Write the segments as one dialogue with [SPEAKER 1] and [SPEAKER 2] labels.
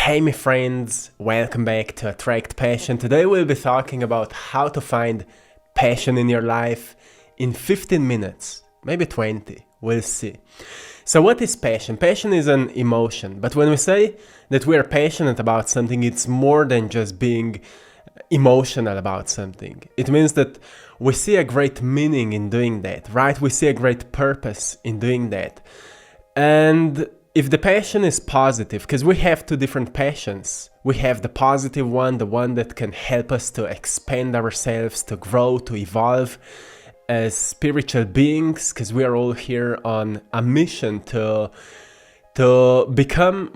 [SPEAKER 1] Hey my friends, welcome back to AttractPassion. Today we'll be talking about how to find passion in your life in 15 minutes, maybe 20, we'll see. So what is passion? Passion is an emotion, but when we say that we are passionate about something, it's more than just being emotional about something. It means that we see a great meaning in doing that, right? We see a great purpose in doing that. And if the passion is positive, because we have two different passions. We have the positive one, the one that can help us to expand ourselves, to grow, to evolve as spiritual beings, because we are all here on a mission to become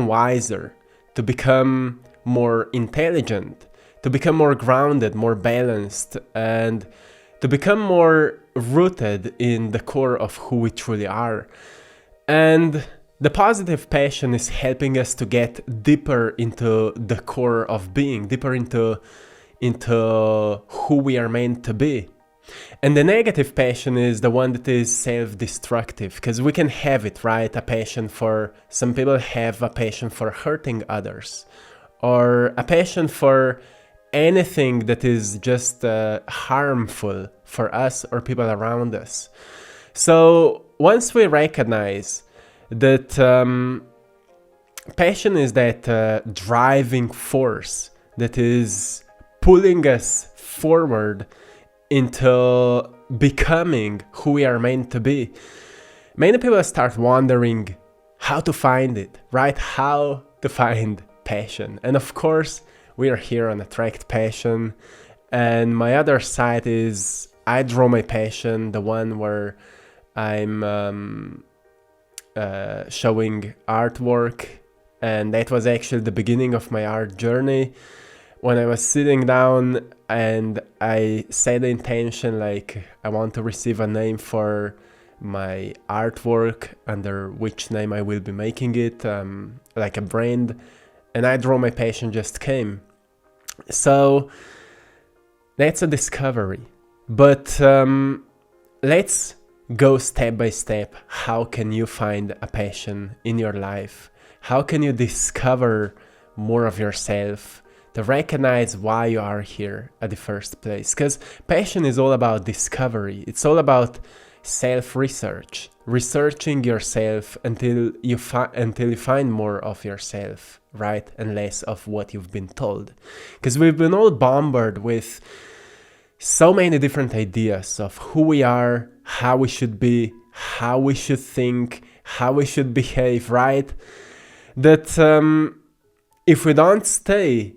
[SPEAKER 1] wiser, to become more intelligent, to become more grounded, more balanced, and to become more rooted in the core of who we truly are. And the positive passion is helping us to get deeper into the core of being, deeper into who we are meant to be. And the negative passion is the one that is self-destructive, because we can have it, right? Some people have a passion for hurting others, or a passion for anything that is just harmful for us or people around us. So once we recognize that passion is that driving force that is pulling us forward into becoming who we are meant to be, many people start wondering how to find it, right? How to find passion. And of course, we are here on AttractPassion. And my other side is I Draw My Passion, the one where I'm showing artwork, and that was actually the beginning of my art journey. When I was sitting down and I set the intention, like I want to receive a name for my artwork, under which name I will be making it, like a brand, and I Draw My Passion just came. So that's a discovery. But let's go step by step. How can you find a passion in your life? How can you discover more of yourself, to recognize why you are here at the first place? Because passion is all about discovery. It's all about self-research, researching yourself until you find more of yourself, right? And less of what you've been told. Because we've been all bombarded with so many different ideas of who we are, how we should be, how we should think, how we should behave, right? That if we don't stay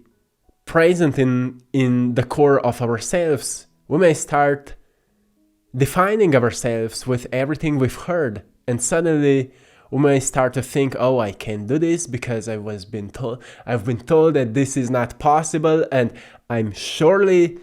[SPEAKER 1] present in the core of ourselves, we may start defining ourselves with everything we've heard, and suddenly we may start to think, oh, I can't do this because I've been told that this is not possible, and I surely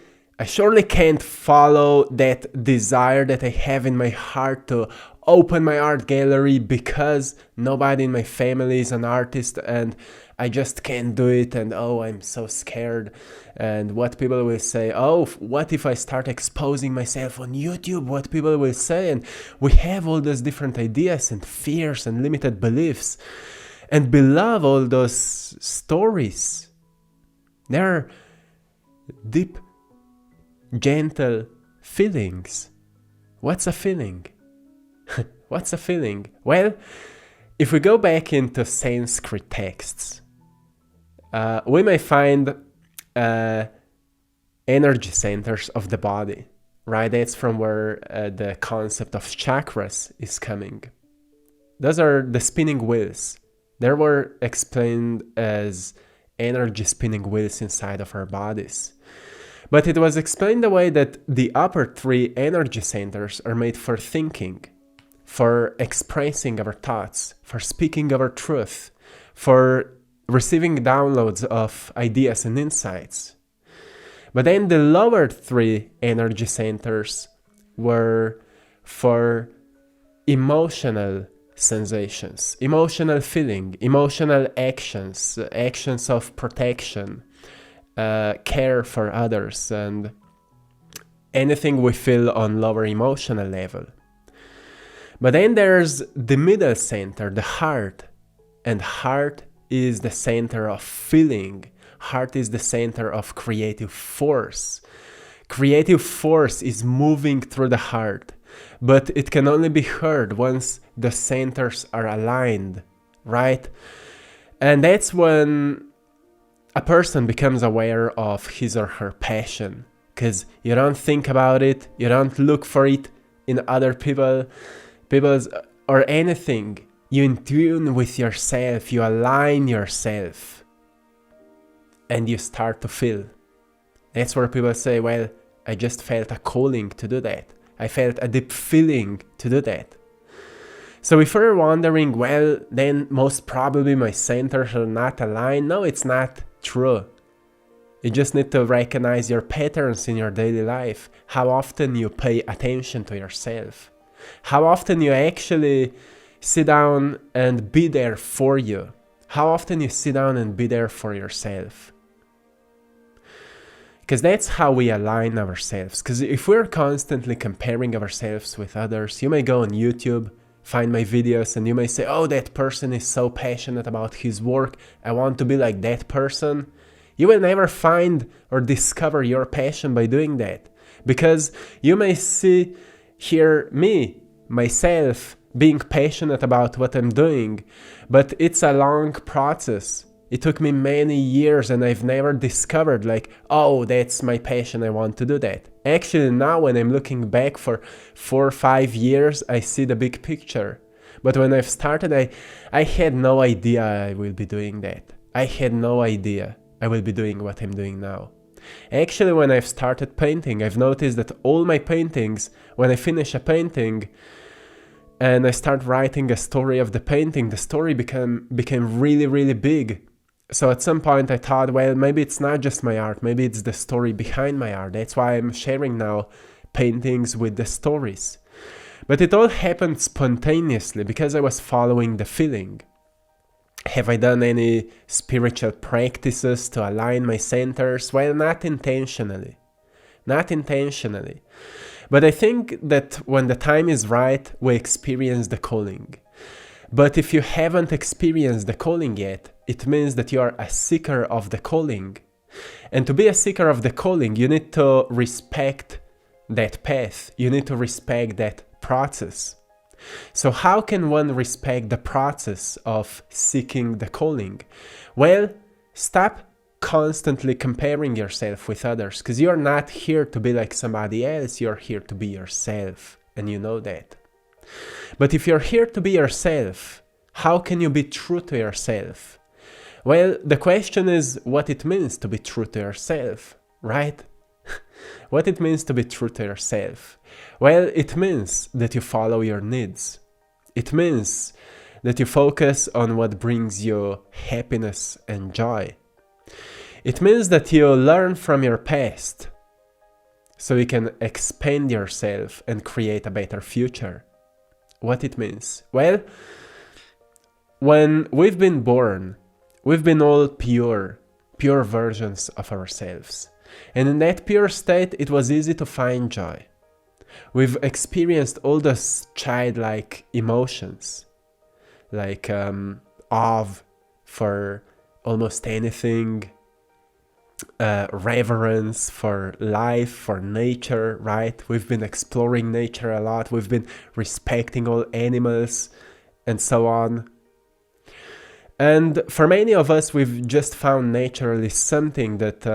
[SPEAKER 1] can't follow that desire that I have in my heart to open my art gallery because nobody in my family is an artist and I just can't do it, and oh, I'm so scared, and what people will say, oh, what if I start exposing myself on YouTube, what people will say, and we have all those different ideas and fears and limited beliefs, and below all those stories, there are deep, gentle feelings. What's a feeling? What's a feeling? Well, if we go back into Sanskrit texts, we may find energy centers of the body, right? That's from where the concept of chakras is coming. Those are the spinning wheels. They were explained as energy spinning wheels inside of our bodies. But it was explained the way that the upper three energy centers are made for thinking, for expressing our thoughts, for speaking our truth, for receiving downloads of ideas and insights. But then the lower three energy centers were for emotional sensations, emotional feeling, emotional actions, actions of protection, care for others, and anything we feel on lower emotional level. But then there's the middle center, the heart, and heart is the center of feeling. Heart is the center of creative force. Creative force is moving through the heart, but it can only be heard once the centers are aligned, right? And that's when a person becomes aware of his or her passion, because you don't think about it, you don't look for it in other people's or anything. You in tune with yourself, you align yourself, and you start to feel. That's where people say, well, I just felt a calling to do that. I felt a deep feeling to do that. So if you're wondering, well, then most probably my centers are not aligned. No, it's not true. You just need to recognize your patterns in your daily life. How often you pay attention to yourself. How often you actually sit down and be there for you. How often you sit down and be there for yourself. Because that's how we align ourselves. Because if we're constantly comparing ourselves with others, you may go on YouTube, find my videos, and you may say, oh, that person is so passionate about his work, I want to be like that person. You will never find or discover your passion by doing that. Because you may hear me, myself, being passionate about what I'm doing, but it's a long process. It took me many years and I've never discovered like, oh, that's my passion, I want to do that. Actually, now when I'm looking back for 4 or 5 years, I see the big picture. But when I've started, I had no idea I will be doing that. I had no idea I will be doing what I'm doing now. Actually, when I've started painting, I've noticed that all my paintings, when I finish a painting, and I start writing a story of the painting, the story became really, really big. So at some point I thought, well, maybe it's not just my art, maybe it's the story behind my art. That's why I'm sharing now paintings with the stories. But it all happened spontaneously because I was following the feeling. Have I done any spiritual practices to align my centers? Well, not intentionally. Not intentionally. But I think that when the time is right, we experience the calling. But if you haven't experienced the calling yet, it means that you are a seeker of the calling. And to be a seeker of the calling, you need to respect that path. You need to respect that process. So how can one respect the process of seeking the calling? Well, stop constantly comparing yourself with others, because you're not here to be like somebody else, you're here to be yourself, and you know that. But if you're here to be yourself, how can you be true to yourself? Well, the question is what it means to be true to yourself, right? What it means to be true to yourself? Well, it means that you follow your needs. It means that you focus on what brings you happiness and joy. It means that you learn from your past so you can expand yourself and create a better future. What it means? Well, when we've been born, we've been all pure versions of ourselves. And in that pure state, it was easy to find joy. We've experienced all those childlike emotions, like awe for almost anything, reverence for life, for nature, right? We've been exploring nature a lot. We've been respecting all animals and so on. And for many of us, we've just found naturally something that's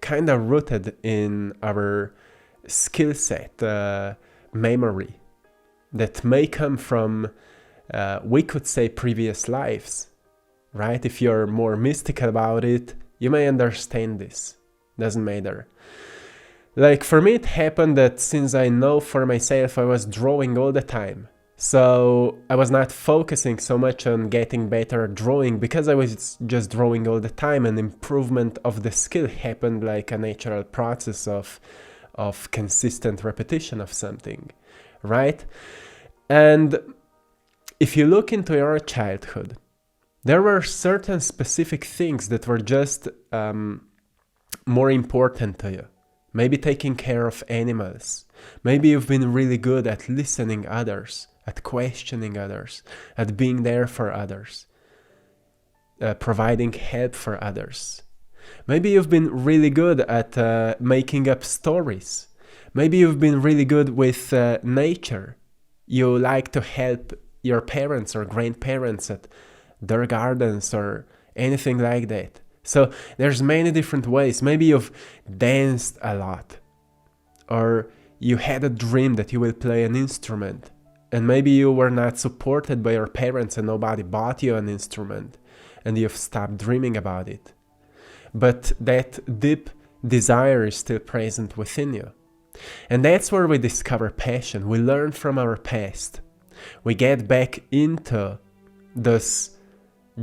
[SPEAKER 1] kind of rooted in our skill set, memory, that may come from, we could say, previous lives. Right? If you're more mystical about it, you may understand this. Doesn't matter. Like for me, it happened that since I know for myself, I was drawing all the time. So I was not focusing so much on getting better at drawing because I was just drawing all the time, and improvement of the skill happened like a natural process of consistent repetition of something, right? And if you look into your childhood, there were certain specific things that were just more important to you. Maybe taking care of animals. Maybe you've been really good at listening others, at questioning others, at being there for others, providing help for others. Maybe you've been really good at making up stories. Maybe you've been really good with nature. You like to help your parents or grandparents at their gardens or anything like that. So there's many different ways. Maybe you've danced a lot, or you had a dream that you will play an instrument, and maybe you were not supported by your parents and nobody bought you an instrument, and you've stopped dreaming about it. But that deep desire is still present within you. And that's where we discover passion. We learn from our past. We get back into those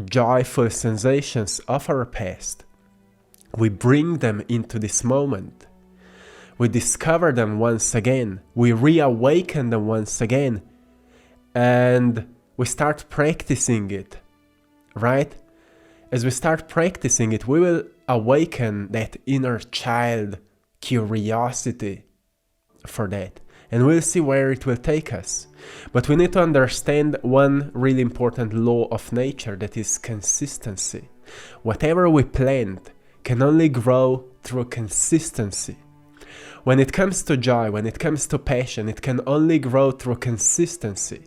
[SPEAKER 1] joyful sensations of our past. We bring them into this moment. We discover them once again. We reawaken them once again. And we start practicing it, right? As we start practicing it, we will awaken that inner child curiosity for that. And we'll see where it will take us. But we need to understand one really important law of nature, that is consistency. Whatever we plant can only grow through consistency. When it comes to joy, when it comes to passion, it can only grow through consistency.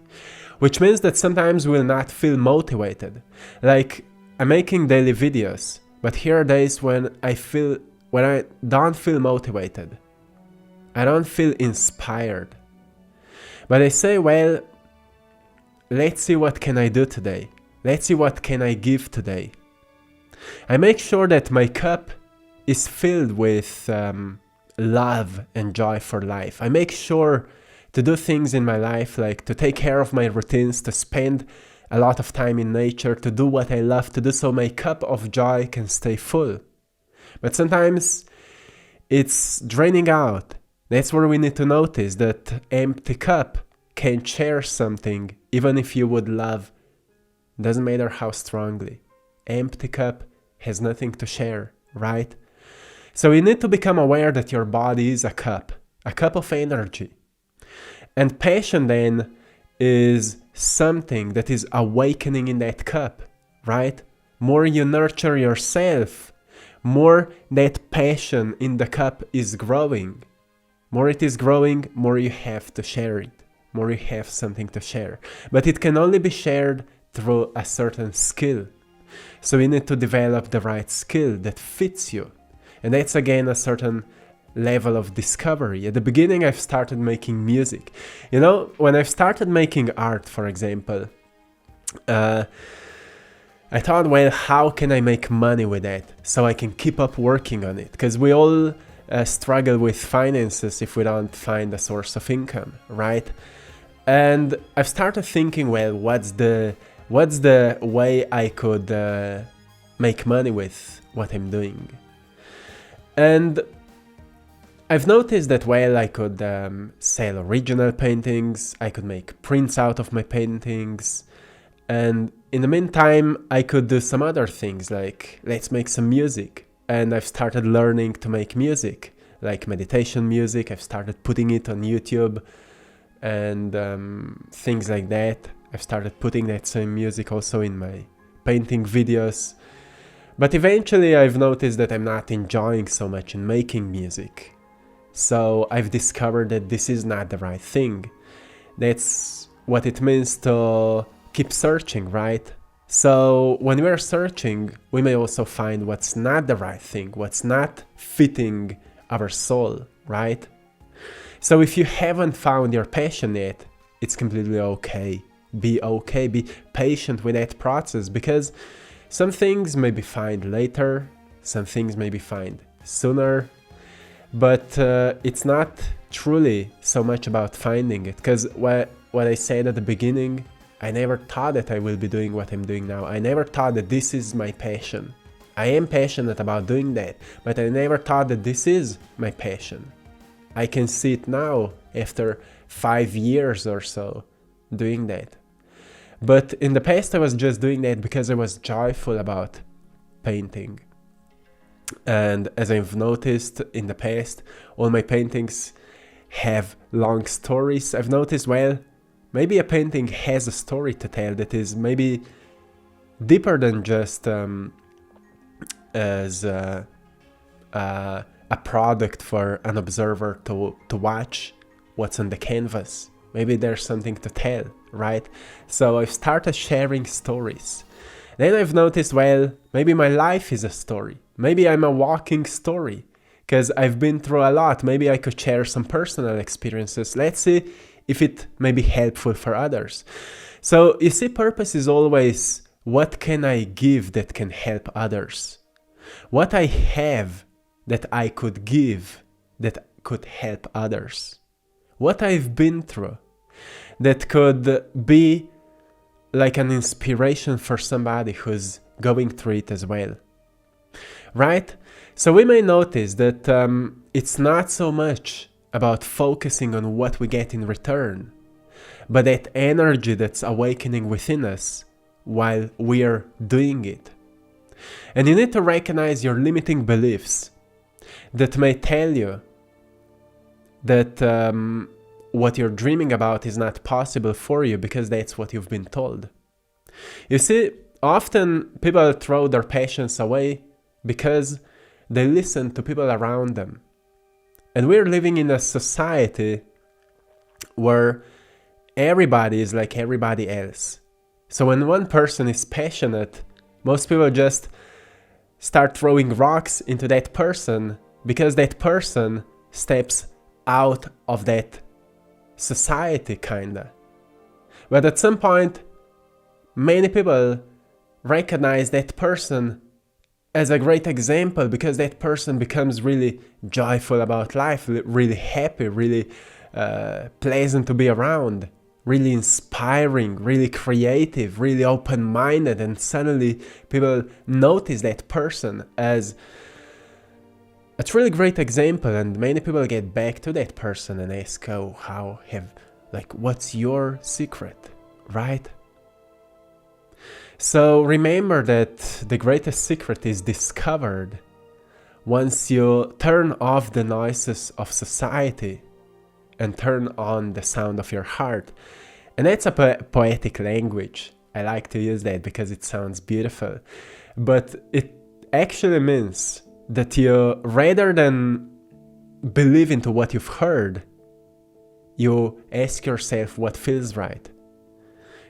[SPEAKER 1] Which means that sometimes we'll not feel motivated. Like, I'm making daily videos, but here are days when I don't feel motivated. I don't feel inspired. But I say, well, let's see what can I do today. Let's see what can I give today. I make sure that my cup is filled with love and joy for life. I make sure to do things in my life, like to take care of my routines, to spend a lot of time in nature, to do what I love to do, so my cup of joy can stay full. But sometimes it's draining out. That's where we need to notice that empty cup can share something, even if you would love. Doesn't matter how strongly. Empty cup has nothing to share, right? So you need to become aware that your body is a cup of energy. And passion then is something that is awakening in that cup, right? More you nurture yourself, more that passion in the cup is growing. More it is growing, more you have to share it. More you have something to share. But it can only be shared through a certain skill. So you need to develop the right skill that fits you. And that's again a certain level of discovery. At the beginning, I've started making music. You know, when I've started making art, for example, I thought, well, how can I make money with that so I can keep up working on it? Because we all struggle with finances if we don't find a source of income, right? And I've started thinking, well, what's the way I could make money with what I'm doing? And I've noticed that, well, I could sell original paintings, I could make prints out of my paintings, and in the meantime, I could do some other things, like let's make some music. And I've started learning to make music, like meditation music. I've started putting it on YouTube and things like that. I've started putting that same music also in my painting videos. But eventually I've noticed that I'm not enjoying so much in making music. So I've discovered that this is not the right thing. That's what it means to keep searching, right? So when we're searching, we may also find what's not the right thing, what's not fitting our soul, right? So if you haven't found your passion yet, it's completely okay. Be okay, be patient with that process, because some things may be found later, some things may be found sooner, but it's not truly so much about finding it, because what I said at the beginning, I never thought that I will be doing what I'm doing now. I never thought that this is my passion. I am passionate about doing that, but I never thought that this is my passion. I can see it now after 5 years or so doing that. But in the past I was just doing that because I was joyful about painting. And as I've noticed in the past, all my paintings have long stories. I've noticed, well, Maybe a painting has a story to tell that is maybe deeper than just as a product for an observer to watch what's on the canvas. Maybe there's something to tell, right? So I've started sharing stories. Then I've noticed, well, maybe my life is a story. Maybe I'm a walking story because I've been through a lot. Maybe I could share some personal experiences. Let's see if it may be helpful for others. So you see, purpose is always, what can I give that can help others? What I have that I could give that could help others? What I've been through that could be like an inspiration for somebody who's going through it as well, right? So we may notice that it's not so much about focusing on what we get in return, but that energy that's awakening within us while we are doing it. And you need to recognize your limiting beliefs that may tell you that what you're dreaming about is not possible for you because that's what you've been told. You see, often people throw their passions away because they listen to people around them. And we're living in a society where everybody is like everybody else. So when one person is passionate, most people just start throwing rocks into that person because that person steps out of that society, kinda. But at some point, many people recognize that person as a great example because that person becomes really joyful about life, really happy, really pleasant to be around, really inspiring, really creative, really open-minded, and suddenly people notice that person as a truly great example, and many people get back to that person and ask, oh, what's your secret, right? So remember that the greatest secret is discovered once you turn off the noises of society and turn on the sound of your heart. And that's a poetic language. I like to use that because it sounds beautiful. But it actually means that you, rather than believe into what you've heard, you ask yourself what feels right.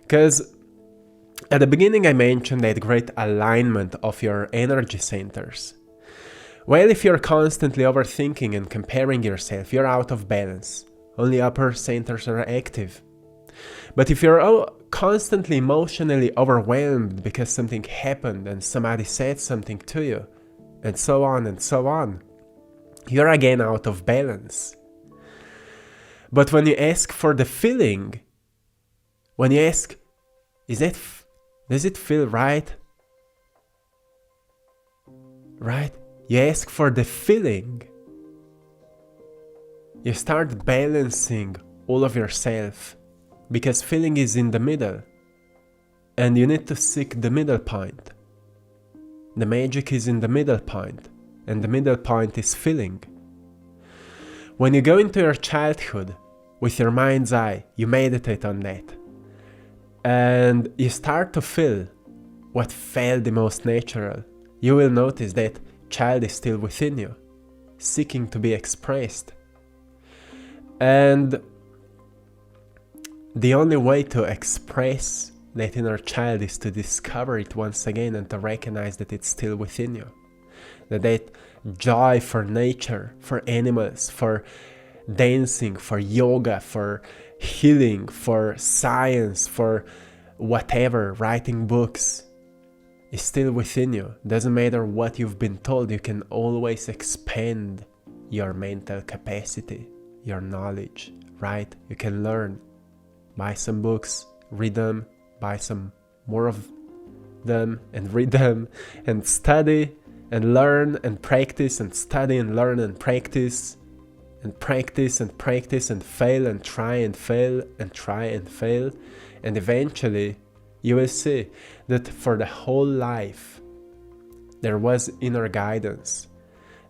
[SPEAKER 1] Because at the beginning I mentioned that great alignment of your energy centers. Well, if you're constantly overthinking and comparing yourself, you're out of balance. Only upper centers are active. But if you're constantly emotionally overwhelmed because something happened and somebody said something to you, and so on, you're again out of balance. But when you ask for the feeling, when you ask, does it feel right? Right? You ask for the feeling. You start balancing all of yourself because feeling is in the middle and you need to seek the middle point. The magic is in the middle point, and the middle point is feeling. When you go into your childhood with your mind's eye, you meditate on that, and you start to feel what felt the most natural. You will notice that child is still within you, seeking to be expressed. And the only way to express that inner child is to discover it once again and to recognize that it's still within you. That joy for nature, for animals, for dancing, for yoga, for healing, for science, for whatever, writing books, is still within you. Doesn't matter what you've been told, you can always expand your mental capacity, your knowledge, right? You can learn. Buy some books, read them, buy some more of them and read them and study and learn and practice and study and learn and practice and practice and practice and fail and try and fail and try and fail, and eventually you will see that for the whole life there was inner guidance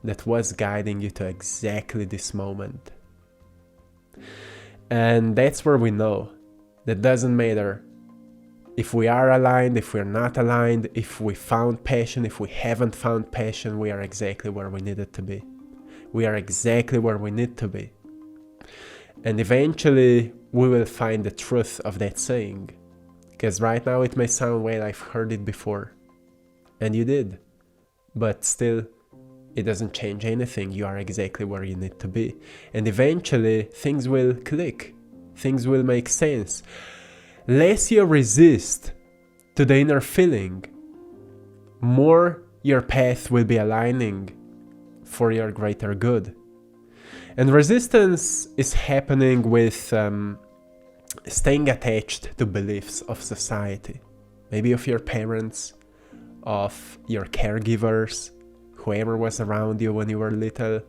[SPEAKER 1] that was guiding you to exactly this moment. And that's where we know That doesn't matter if we are aligned, if we're not aligned, if we found passion, if we haven't found passion, we are exactly where we needed to be. We are exactly where we need to be. And eventually we will find the truth of that saying. Because right now it may sound, well, I've heard it before. And you did. But still, it doesn't change anything. You are exactly where you need to be. And eventually things will click. Things will make sense. Less you resist to the inner feeling, more your path will be aligning for your greater good. And resistance is happening with staying attached to beliefs of society, maybe of your parents, of your caregivers, whoever was around you when you were little.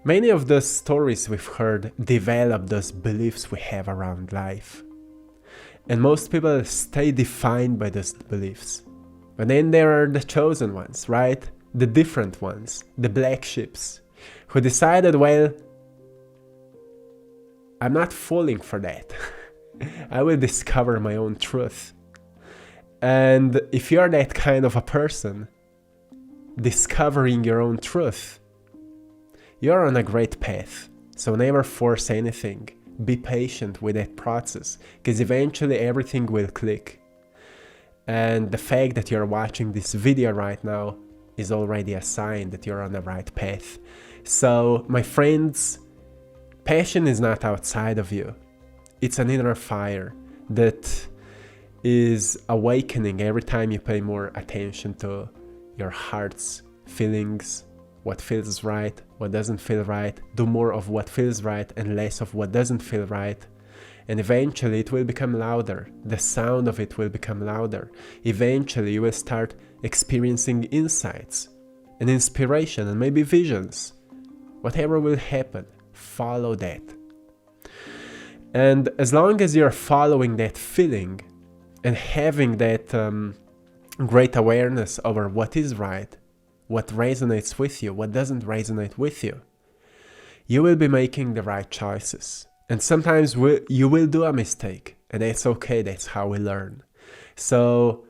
[SPEAKER 1] Many of the stories we've heard develop those beliefs we have around life. And most people stay defined by those beliefs. But then there are the chosen ones, right? The different ones, the black sheeps, who decided, well, I'm not falling for that. I will discover my own truth. And if you're that kind of a person, discovering your own truth, you're on a great path. So never force anything. Be patient with that process, because eventually everything will click. And the fact that you're watching this video right now is already a sign that you're on the right path. So, my friends, passion is not outside of you. It's an inner fire that is awakening every time you pay more attention to your heart's feelings, what feels right, what doesn't feel right. Do more of what feels right and less of what doesn't feel right. And eventually it will become louder. The sound of it will become louder. Eventually you will start experiencing insights and inspiration and maybe visions. Whatever will happen, follow that. And as long as you're following that feeling and having that great awareness over what is right, what resonates with you, what doesn't resonate with you, you will be making the right choices. And sometimes you will do a mistake, and that's okay, that's how we learn. So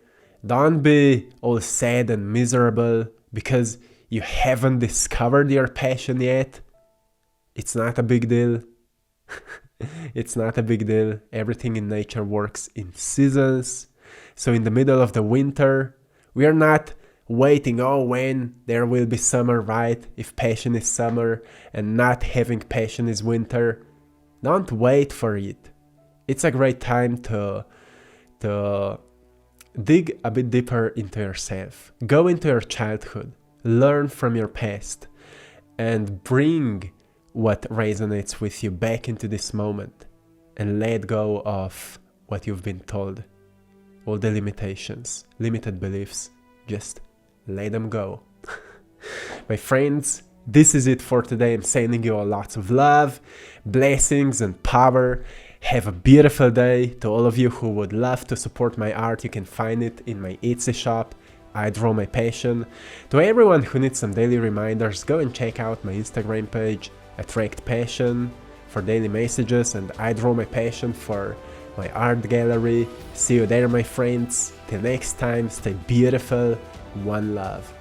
[SPEAKER 1] don't be all sad and miserable because you haven't discovered your passion yet. It's not a big deal. It's not a big deal. Everything in nature works in seasons. So in the middle of the winter, we are not waiting, when there will be summer, right? If passion is summer and not having passion is winter. Don't wait for it. It's a great time to dig a bit deeper into yourself. Go into your childhood. Learn from your past. And bring what resonates with you back into this moment. And let go of what you've been told. All the limitations, limited beliefs. Just let them go. My friends, this is it for today. I'm sending you all lots of love, blessings and power. Have a beautiful day. To all of you who would love to support my art, you can find it in my Etsy shop, I Draw My Passion. To everyone who needs some daily reminders, go and check out my Instagram page, AttractPassion, for daily messages, and I Draw My Passion for my art gallery. See you there, my friends. Till next time, stay beautiful. One love.